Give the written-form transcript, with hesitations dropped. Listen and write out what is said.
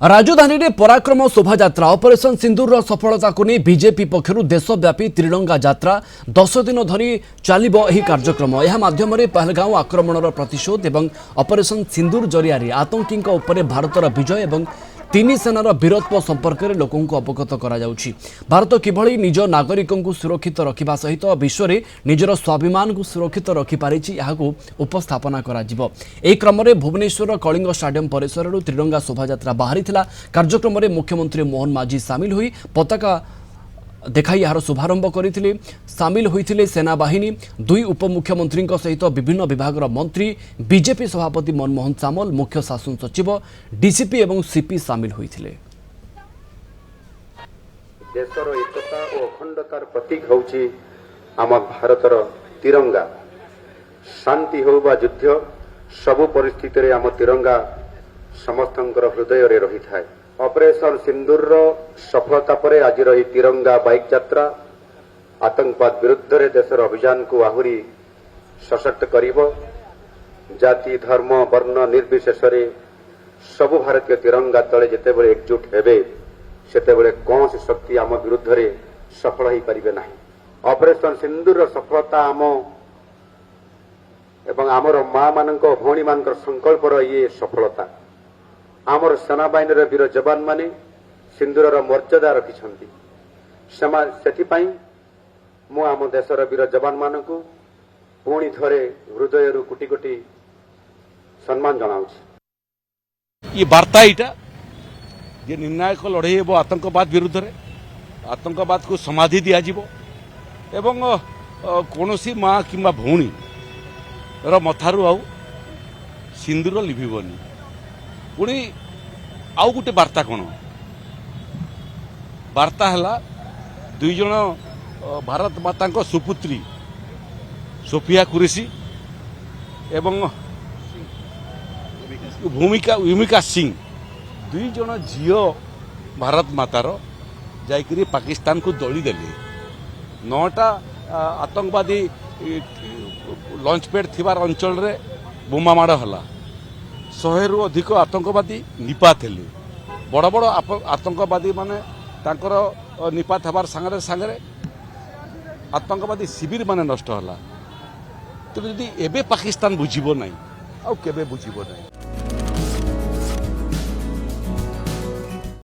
राजधानी में पराक्रम शोभायात्रा ऑपरेशन सिंदूर सफलता को नहीं बीजेपी पक्षर देशव्यापी त्रिरंगा यात्रा 10 दिन धरी चलिबो एही कार्यक्रम यह माध्यम पहलगांव आक्रमणर प्रतिशोध एवं ऑपरेशन सिंदूर जरिया आतंकी उपरे भारतर विजय एवं तीन सेनार वीरत्व संपर्क में लोकों अवगत करा जाउछि। भारत किभली निज नागरिकों को सुरक्षित रखिबा सहित विश्व में निजर स्वाभिमान को सुरक्षित रखिपारिछि याकू उपस्थापना करा जिवो। एही क्रम में भुवनेश्वर कलिंग स्टेडियम परिसर त्रिरंगा शोभायात्रा बाहरी कार्यक्रम में मुख्यमंत्री मोहन माझी सामिल हुई पताका देखाई यार शुभारंभ करते सामिल होते सेनाबाहिनी दुई उपमुख्यमंत्री सहित विभिन्न विभाग मंत्री बीजेपी सभापति मनमोहन सामल मुख्य शासन सचिव डीसीपी एवं सीपी सामिल होते। देशर एकता और अखंडतार प्रतीक होछि आम भारतर तिरंगा। शांति हो बा युद्ध सबु परिस्थिति रे आम तिरंगा समस्तंकर हृदय रे रही थाए। ऑपरेशन सिंदूर सफलता परे आज रही तिरंगा बाइक यात्रा आतंकवाद विरुद्ध रे देशर अभियान को आहरी सशक्त करिवो। जाति धर्म वर्ण निर्विशेष रे सबु भारतीय तिरंगा तले जेतेबेले एकजुट हेबे सेतेबेले कौन सी शक्ति आम विरुद्ध रे सफल ही परिबे नाही। ऑपरेशन सिंदूर सफलता आम एवं आमर मां मानक भौणी मानकर संकल्पर ये सफलता आमर सेनाबाहिनी वीर जवान माने सिंदूर मर्यादा रखिछंती। सेथिपाई मु आम देशर वीर जवान मानकु पुणी थरे हृदय कोटि कोटि सम्मान जनाउछि। ये वार्ता इटा जे निर्णायक लड़ाई हेबो आतंकवाद विरुद्ध रे आतंकवाद को समाधि दिया जिवो एवं कोनोसी मां किंबा भौणी र मथारु आउ सिंदूर लिभिबनी। पुणी आउ गोटे वार्ता कौन वार्ता है दुई जन भारत माता को सुपुत्री सोफिया कुरेशी एवं भूमिका सिंह दुई जन झील भारत मातार जाइकरी पाकिस्तान को दली देले। 9टा आतंकवादी लॉन्च पैड थिबार अंचल रे बोमा माड़ हला। 100 रु अधिक आतंकवादी निपात हेले। बड़ बड़ आतंकवादी माने तांकर निपात हबार सांगरे सांगरे आतंकवादी शिविर माने नष्ट हला। तो यदि एबे पाकिस्तान बुझिबो नहीं आ केबे बुझिबो नहीं।